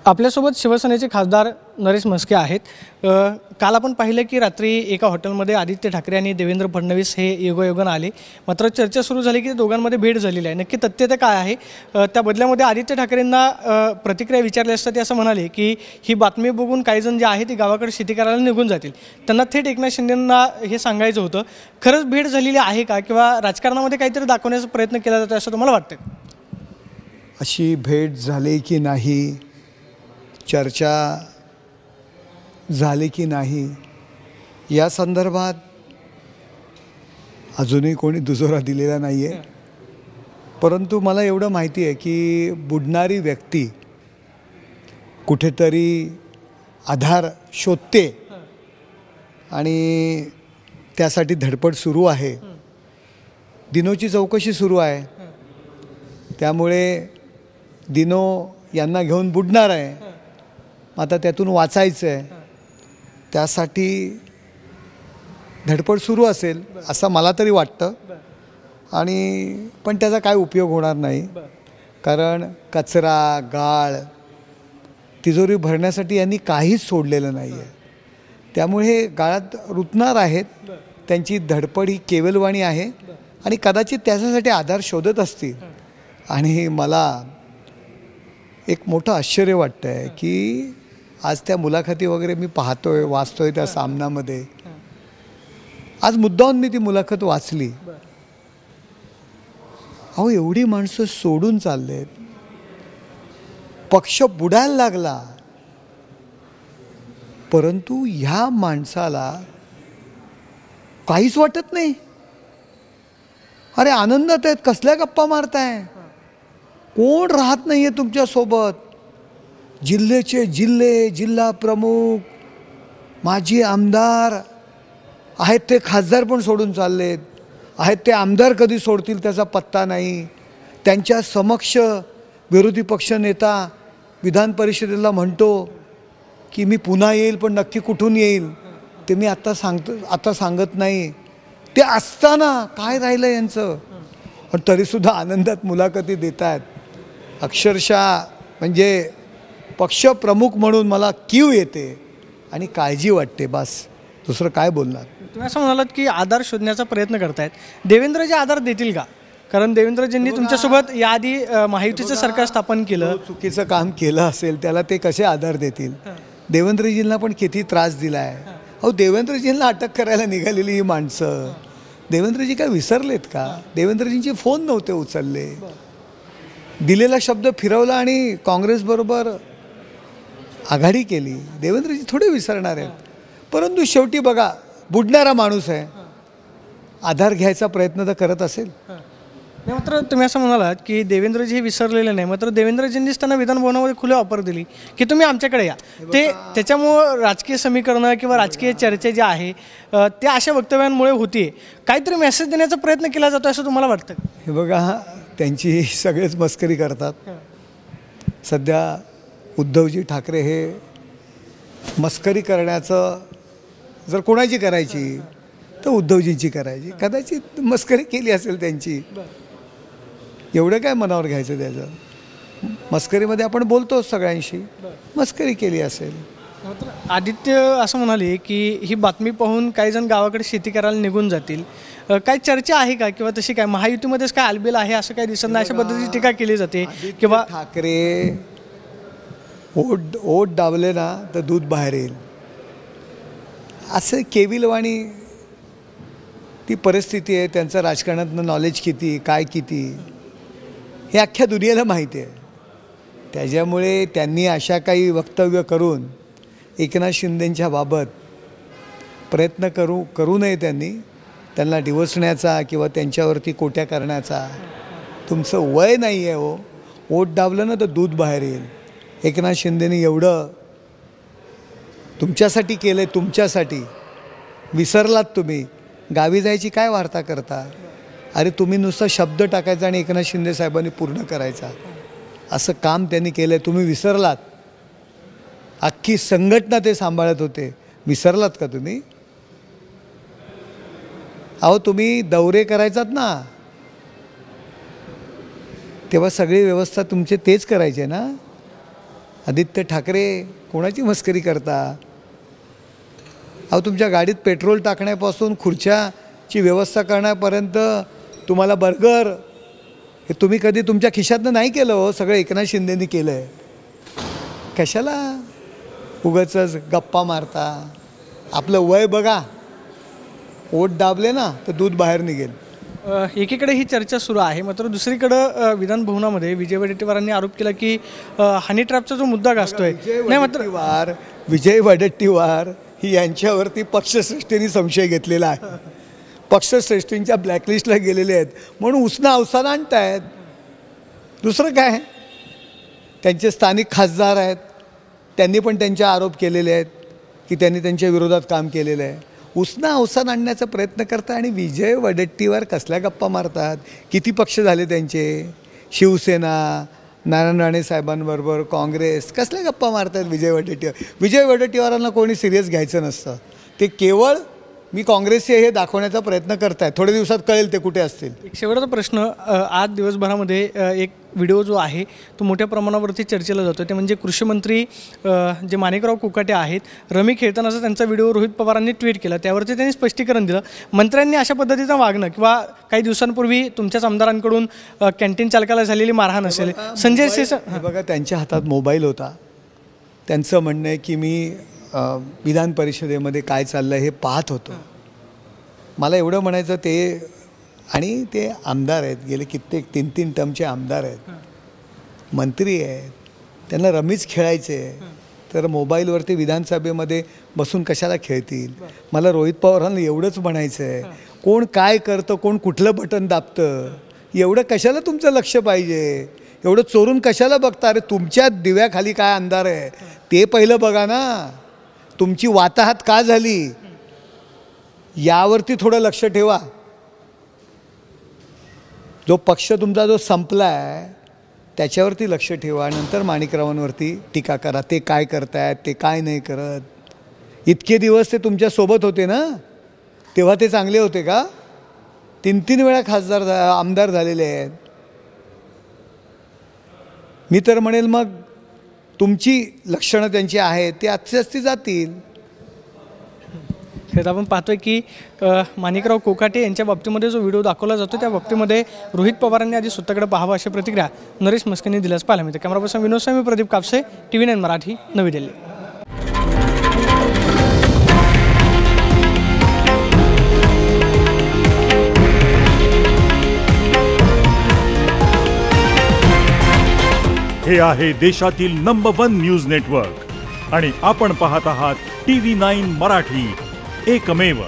आपल्यासोबत शिवसेनेचे खासदार नरेश म्हस्के आहेत। काल आपण पाहिलं की रात्री एका हॉटेलमध्ये आदित्य ठाकरे आणि देवेंद्र फडणवीस हे योगायोगाने आले, मात्र चर्चा सुरू झाली की दोघांमध्ये भेट झालेली आहे। नक्की तथ्य काय आहे? त्या बदल्यामध्ये आदित्य ठाकरेंना प्रतिक्रिया विचारली असता ते असं म्हणाले की ही बातमी बघून काही जण जे आहे ते गावाकडे शेती करायला निघून जातील। त्यांना थेट एकनाथ शिंदेंना हे सांगायचं होतं। खरंच भेट झालेली आहे का किंवा राजकारणामध्ये काहीतरी दाखवण्याचा प्रयत्न केला जातो असं तुम्हाला वाटतं? अशी भेट झाली की नाही, चर्चा झाली की नाही या संदर्भात अजूनही कोणी दुजोरा दिलेला नाही आहे। परंतु मला एवढं माहिती आहे की बुडणारी व्यक्ती कुठेतरी आधार शोधते आणि त्यासाठी धडपड सुरू आहे। दिनोची चौकशी सुरू आहे, त्यामुळे दिनो यांना घेऊन बुडणार आहे। आता त्यातून वाचायचं आहे, त्यासाठी धडपड सुरू असेल असं मला तरी वाटतं। आणि पण त्याचा काय उपयोग होणार नाही, कारण कचरा गाळ तिजोरी भरण्यासाठी यांनी काहीच सोडलेलं नाही आहे। त्यामुळे हे गाळात रुतणार आहेत। त्यांची धडपड ही केवलवाणी आहे आणि कदाचित त्याच्यासाठी आधार शोधत असतील। आणि मला एक मोठं आश्चर्य वाटतं आहे की आज त्या मुलाखती वगैरे मी पाहतोय, वाचतोय त्या सामनामध्ये। आज मुद्दाहून मी ती मुलाखत वाचली। अहो, एवढी माणसं सोडून चाललेत, पक्ष बुडायला लागला, परंतु ह्या माणसाला काहीच वाटत नाही। अरे आनंदात आहेत, कसल्या गप्पा मारताय? कोण राहत नाही आहे तुमच्यासोबत? जिल्ह्याचे जिल्हे, जिल्हा प्रमुख, माजी आमदार आहेत, ते खासदार पण सोडून चाललेत आहेत। ते आमदार कधी सोडतील त्याचा पत्ता नाही। त्यांच्या समक्ष विरोधी पक्षनेता विधान परिषदेला म्हणतो की मी पुन्हा येईल, पण नक्की कुठून येईल ते मी आता सांगत नाही। ते असताना काय राहिलं यांचं? पण तरीसुद्धा आनंदात मुलाखती देत आहेत। अक्षरशः म्हणजे पक्षप्रमुख म्हणून मला कीव येते आणि काळजी वाटते, बस दुसरं काय बोलणार। तुम्ही असं म्हणालात की आधार शोधण्याचा प्रयत्न करतायत, देवेंद्रजी आधार देतील का? कारण देवेंद्रजींनी तुमच्यासोबत याआधी महायुतीचं सरकार स्थापन केलं। चुकीचं काम केलं असेल त्याला ते कसे आधार देतील? देवेंद्रजींना पण किती त्रास दिला आहे। अहो, देवेंद्रजींना अटक करायला निघालेली ही माणसं देवेंद्रजी काय विसरलेत का? देवेंद्रजींचे फोन नव्हते उचलले, दिलेला शब्द फिरवला आणि काँग्रेसबरोबर आघाडी केली। देवेंद्रजी थोडे विसरणार आहेत। परंतु शेवटी बघा, बुडणारा माणूस आहे, आधार घ्यायचा प्रयत्न तर करत असेल। मात्र तुम्ही असं म्हणालात की देवेंद्रजी हे विसरलेले नाही, मात्र देवेंद्रजींनीच त्यांना विधानभवनामध्ये खुले ऑफर दिली की तुम्ही आमच्याकडे या। त्याच्यामुळं राजकीय समीकरणं किंवा राजकीय चर्चा जे आहे ते अशा वक्तव्यांमुळे होती। काहीतरी मेसेज देण्याचा प्रयत्न केला जातो असं तुम्हाला वाटतं? हे बघा, त्यांची सगळेच मस्करी करतात। सध्या उद्धवजी ठाकरे हे मस्करी करण्याचं जर कोणाची करायची तर उद्धवजींची करायची। कदाचित मस्करी केली असेल त्यांची, एवढं काय मनावर घ्यायचं त्याचं? मस्करीमध्ये आपण बोलतो सगळ्यांशी, मस्करी केली असेल। आदित्य असं म्हणाले की ही बातमी पाहून काही जण गावाकडे शेती करायला निघून जातील। काय चर्चा आहे का किंवा तशी काय महायुतीमध्येच काय आलबेल आहे असं काही दिसत नाही, अशा पद्धतीची टीका केली जाते किंवा ठाकरे ओट दाबले ना तर दूध बाहेर येईल असं केविलवाणी ती परिस्थिती आहे। त्यांचं राजकारणातनं नॉलेज किती, काय किती हे अख्ख्या दुनियेला माहिती आहे। त्याच्यामुळे त्यांनी अशा काही वक्तव्य करून एकनाथ शिंदेंच्या बाबत प्रयत्न करू नये। त्यांना डिवचण्याचा किंवा त्यांच्यावरती कोट्या करण्याचा। तुमचं वय नाही आहे हो, ओट दाबलं ना तर दूध बाहेर येईल। एकनाथ शिंदेने एवढं तुमच्यासाठी केलं, तुमच्यासाठी विसरलात तुम्ही। गावी जायची काय वार्ता करता? अरे तुम्ही नुसतं शब्द टाकायचा आणि एकनाथ शिंदे साहेबांनी पूर्ण करायचा, असं काम त्यांनी केलं आहे, तुम्ही विसरलात। अख्खी संघटना ते सांभाळत होते, विसरलात का तुम्ही? अहो, तुम्ही दौरे करायचात ना, तेव्हा सगळी व्यवस्था तुमचे तेच करायचे ना। आदित्य ठाकरे कोणाची मस्करी करता? अहो तुमच्या गाडीत पेट्रोल टाकण्यापासून खुर्च्याची व्यवस्था करण्यापर्यंत तुम्हाला बर्गर हे तुम्ही कधी तुमच्या खिशातनं नाही केलं हो, सगळं एकनाथ शिंदेनी केलं आहे. कशाला उगाचच गप्पा मारता? आपलं वय बघा, ओठ दाबले ना तर दूध बाहेर निघेल. एकीकडे ही चर्चा सुरू आहे, मात्र दुसरीकडं विधान भवनामध्ये विजय वडेट्टीवारांनी आरोप केला की हनी ट्रॅपचा जो मुद्दा गाजतोय नाही, मात्र विजय वडेट्टीवार ही यांच्यावरती पक्षश्रेष्ठींनी संशय घेतलेला आहे. पक्षश्रेष्ठींच्या ब्लॅकलिस्टला गेलेले आहेत म्हणून उसना अवसान आणत आहेत. दुसरं काय? त्यांचे स्थानिक खासदार आहेत, त्यांनी पण त्यांचे आरोप केलेले आहेत की त्यांनी त्यांच्या विरोधात काम केलेलं आहे. उसना अवसान आणण्याचा प्रयत्न करतात आणि विजय वडेट्टीवार कसल्या गप्पा मारतात? किती पक्ष झाले त्यांचे? शिवसेना, नारायण राणे साहेबांबरोबर काँग्रेस, कसल्या गप्पा मारतात विजय वडेट्टीवार? विजय वडेट्टीवारांना कोणी सिरियस घ्यायचं नसतं. ते केवळ मी काँग्रेसचे हे दाखवण्याचा प्रयत्न करत आहेत. थोड्या दिवसात कळेल ते कुठे असतील. एक शेवटचा प्रश्न, आज दिवसभरामध्ये एक व्हिडिओ जो आहे तो मोठ्या प्रमाणावरती चर्चेला जातो, ते म्हणजे कृषी मंत्री जे माणिकराव कोकाटे आहेत, रमी खेळतानाचा त्यांचा व्हिडिओ रोहित पवारांनी ट्विट केला. त्यावरती त्यांनी स्पष्टीकरण दिलं. मंत्र्यांनी अशा पद्धतीचं वागणं किंवा काही दिवसांपूर्वी तुमच्याच आमदारांकडून कॅन्टीन चालकाला झालेली मारहाण असेल, संजय सिंह बघा त्यांच्या हातात मोबाईल होता. त्यांचं म्हणणं आहे की मी विधान परिषदेमध्ये काय चाललं हे पाहत होतो. मला एवढं म्हणायचं ते, आणि ते आमदार आहेत, गेले कित्येक 3-3 टर्मचे आमदार आहेत, मंत्री आहेत, त्यांना रमीच खेळायचे तर मोबाईलवरती विधानसभेमध्ये बसून कशाला खेळतील? मला रोहित पवारांना एवढंच म्हणायचं आहे, कोण काय करतं, कोण कुठलं बटन दाबतं, एवढं कशाला तुमचं लक्ष पाहिजे? एवढं चोरून कशाला बघता? अरे तुमच्या दिव्याखाली काय अंधार आहे ते पहिलं बघा ना. तुमची वाताहत का झाली यावरती थोडं लक्ष ठेवा. जो पक्ष तुमचा जो संपला आहे त्याच्यावरती लक्ष ठेवा. नंतर माणिकरावांवरती टीका करा. ते काय करतायत, ते काय नाही करत. इतके दिवस ते तुमच्यासोबत होते ना, तेव्हा ते चांगले होते का? 3-3 वेळा आमदार झालेले आहेत. मी तर म्हणेल मग तुमची लक्षणं त्यांची आहेत ते अस्ती जातील. तर आपण पाहतोय की माणिकराव कोकाटे यांच्या बाबतीमध्ये जो व्हिडिओ दाखवला जातो त्या बाबतीमध्ये रोहित पवारांनी आधी स्वतःकडे पाहावं अशी प्रतिक्रिया नरेश म्हस्केंनी दिल्यास पाहायला मिळते. कॅमेरा पर्सन विनोद स्वामी, प्रदीप कापसे, TV9 मराठी, नवी दिल्ली. हे आहे देशातील नंबर 1 न्यूज नेटवर्क आणि आपण पाहत आहात TV9 मराठी, एकमेव.